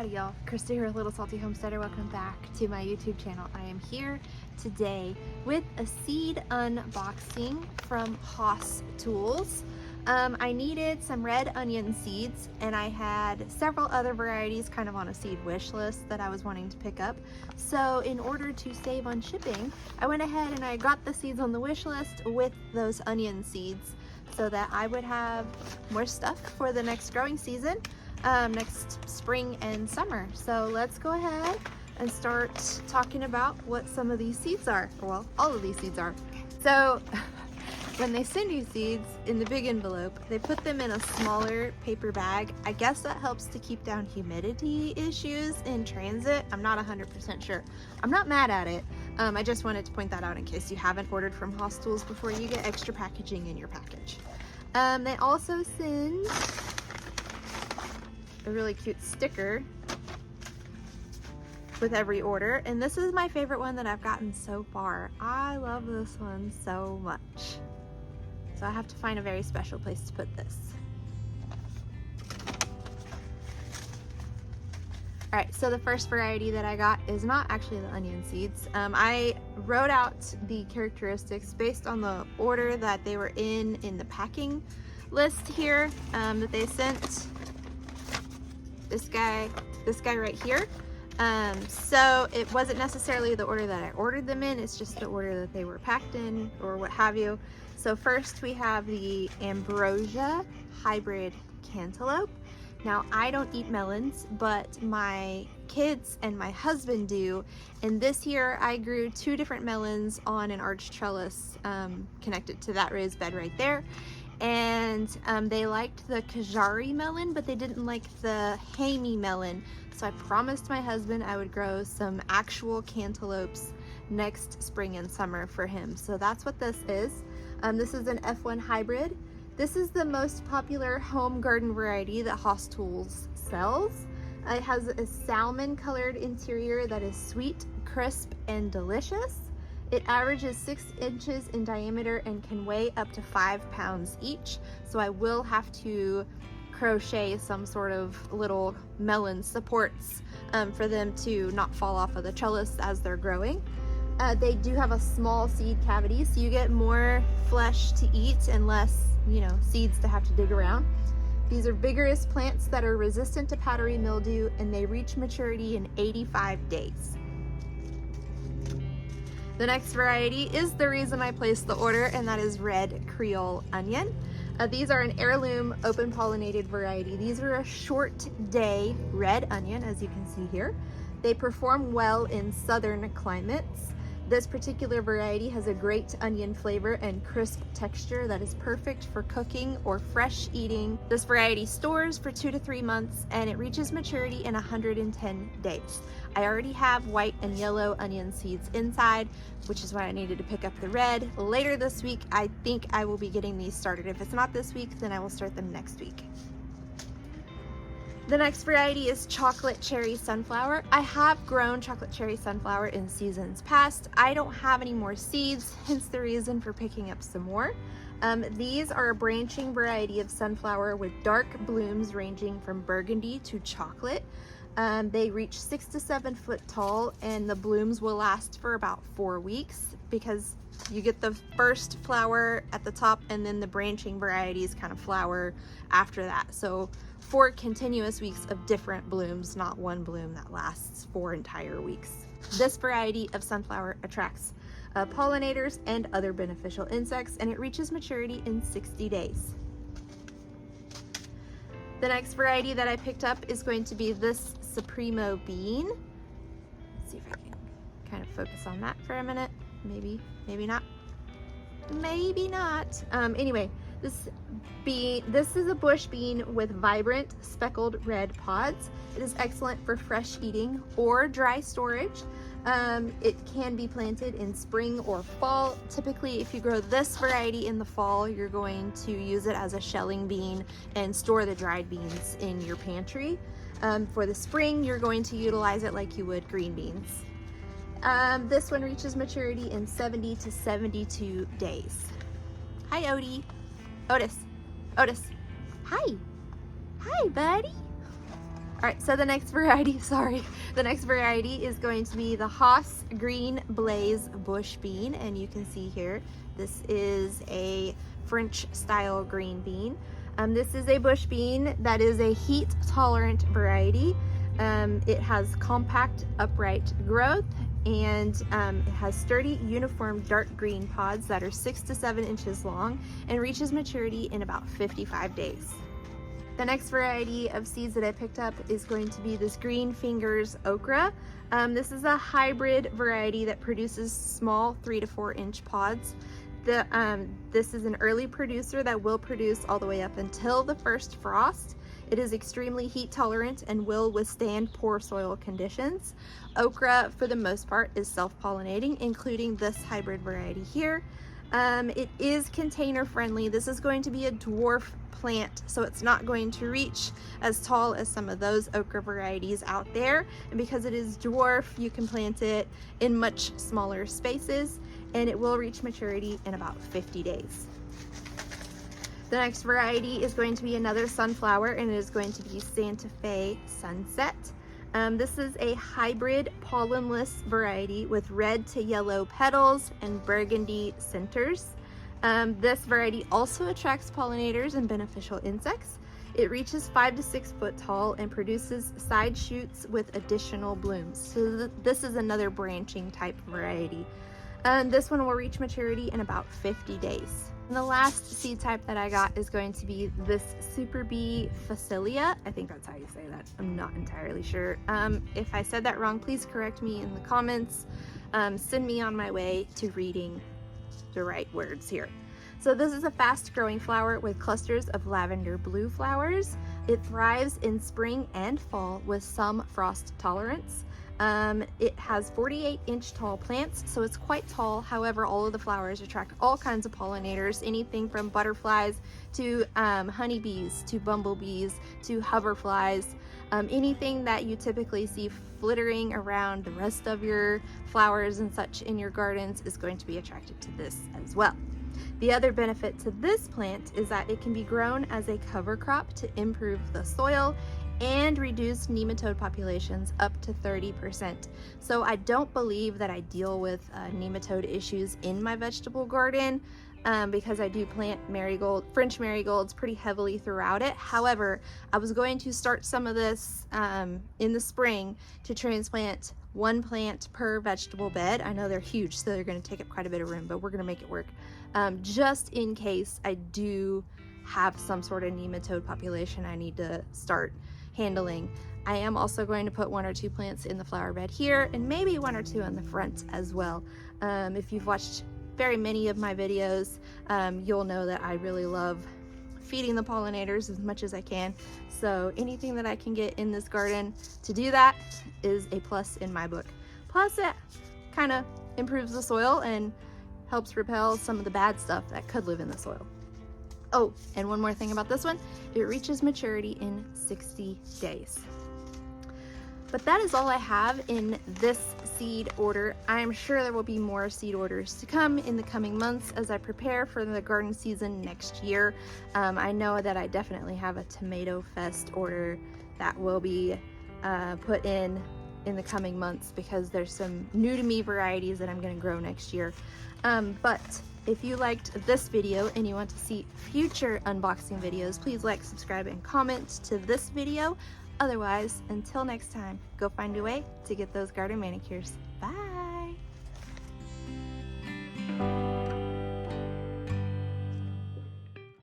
Howdy y'all, Christi here, Little Salty Homesteader. Welcome back to my YouTube channel. I am here today with a seed unboxing from Haas Tools. I needed some red onion seeds and I had several other varieties kind of on a seed wish list that I was wanting to pick up. So in order to save on shipping, I went ahead and I got the seeds on the wish list with those onion seeds so that I would have more stuff for the next growing season. Next spring and summer. So let's go ahead and start talking about what some of these seeds are. Well, all of these seeds are. So when they send you seeds in the big envelope, they put them in a smaller paper bag. I guess that helps to keep down humidity issues in transit. I'm not 100% sure. I'm not mad at it. I just wanted to point that out in case you haven't ordered from Haas Tools before. You get extra packaging in your package. They also send a really cute sticker with every order, and this is my favorite one that I've gotten so far. I love this one so much. So I have to find a very special place to put this. Alright, so the first variety that I got is not actually the onion seeds. I wrote out the characteristics based on the order that they were in the packing list here that they sent. This guy right here. So it wasn't necessarily the order that I ordered them in, it's just the order that they were packed in or what have you. So first we have the Ambrosia Hybrid Cantaloupe. Now I don't eat melons, but my kids and my husband do. And this year I grew 2 different melons on an arch trellis connected to that raised bed right there. And they liked the Kajari melon, but they didn't like the Hamey melon. So I promised my husband I would grow some actual cantaloupes next spring and summer for him. So that's what this is. This is an F1 hybrid. This is the most popular home garden variety that Haas Tools sells. It has a salmon colored interior that is sweet, crisp, and delicious. It averages 6 inches in diameter and can weigh up to 5 pounds each. So I will have to crochet some sort of little melon supports for them to not fall off of the trellis as they're growing. They do have a small seed cavity, so you get more flesh to eat and less, seeds to have to dig around. These are vigorous plants that are resistant to powdery mildew, and they reach maturity in 85 days. The next variety is the reason I placed the order, and that is red Creole onion. These are an heirloom open pollinated variety. These are a short day red onion, as you can see here. They perform well in southern climates. This particular variety has a great onion flavor and crisp texture that is perfect for cooking or fresh eating. This variety stores for 2 to 3 months and it reaches maturity in 110 days. I already have white and yellow onion seeds inside, which is why I needed to pick up the red. Later this week, I think I will be getting these started. If it's not this week, then I will start them next week. The next variety is chocolate cherry sunflower. I have grown chocolate cherry sunflower in seasons past. I don't have any more seeds, hence the reason for picking up some more. These are a branching variety of sunflower with dark blooms ranging from burgundy to chocolate. They reach 6 to 7 foot tall, and the blooms will last for about 4 weeks because you get the first flower at the top and then the branching varieties kind of flower after that. So 4 continuous weeks of different blooms, not one bloom that lasts 4 entire weeks. This variety of sunflower attracts pollinators and other beneficial insects, and it reaches maturity in 60 days. The next variety that I picked up is going to be this Supremo bean. Let's see if I can kind of focus on that for a minute. Maybe not. Maybe not. Anyway, this is a bush bean with vibrant speckled red pods. It is excellent for fresh eating or dry storage. It can be planted in spring or fall. Typically, if you grow this variety in the fall, you're going to use it as a shelling bean and store the dried beans in your pantry. For the spring, you're going to utilize it like you would green beans. This one reaches maturity in 70 to 72 days. Hi, Odie. Otis. Hi. Hi, buddy. All right, so the next variety, the next variety is going to be the Haas Green Blaze Bush Bean. And you can see here, this is a French style green bean. This is a bush bean that is a heat tolerant variety. It has compact upright growth, and it has sturdy uniform dark green pods that are 6 to 7 inches long and reaches maturity in about 55 days. The next variety of seeds that I picked up is going to be this Green Fingers okra. This is a hybrid variety that produces small 3 to 4 inch pods. This is an early producer that will produce all the way up until the first frost. It is extremely heat tolerant and will withstand poor soil conditions. Okra, for the most part, is self-pollinating, including this hybrid variety here. It is container friendly. This is going to be a dwarf plant, so it's not going to reach as tall as some of those okra varieties out there. And because it is dwarf, you can plant it in much smaller spaces, and it will reach maturity in about 50 days. The next variety is going to be another sunflower, and it is going to be Santa Fe Sunset. This is a hybrid pollenless variety with red to yellow petals and burgundy centers. This variety also attracts pollinators and beneficial insects. It reaches 5 to 6 foot tall and produces side shoots with additional blooms. So this is another branching type variety. This one will reach maturity in about 50 days. And the last seed type that I got is going to be this Super Bee Facilia. I think that's how you say that. I'm not entirely sure. If I said that wrong, please correct me in the comments. Send me on my way to reading the right words here. So this is a fast growing flower with clusters of lavender blue flowers. It thrives in spring and fall with some frost tolerance. It has 48-inch tall plants, so it's quite tall. However, all of the flowers attract all kinds of pollinators, anything from butterflies to honeybees to bumblebees to hoverflies. Anything that you typically see flittering around the rest of your flowers and such in your gardens is going to be attracted to this as well. The other benefit to this plant is that it can be grown as a cover crop to improve the soil and reduce nematode populations up to 30%. So I don't believe that I deal with nematode issues in my vegetable garden because I do plant French marigolds pretty heavily throughout it. However, I was going to start some of this in the spring to transplant one plant per vegetable bed. I know they're huge, so they're going to take up quite a bit of room, but we're going to make it work just in case I do have some sort of nematode population I need to start handling. I am also going to put 1 or 2 plants in the flower bed here and maybe 1 or 2 in the front as well. If you've watched very many of my videos, you'll know that I really love feeding the pollinators as much as I can. So anything that I can get in this garden to do that is a plus in my book. Plus it kind of improves the soil and helps repel some of the bad stuff that could live in the soil. Oh, and one more thing about this one, it reaches maturity in 60 days. But that is all I have in this seed order. I'm sure there will be more seed orders to come in the coming months as I prepare for the garden season next year. I know that I definitely have a Tomato Fest order that will be put in the coming months because there's some new to me varieties that I'm going to grow next year. But if you liked this video and you want to see future unboxing videos, please like, subscribe, and comment to this video. Otherwise, until next time, go find a way to get those garden manicures. Bye!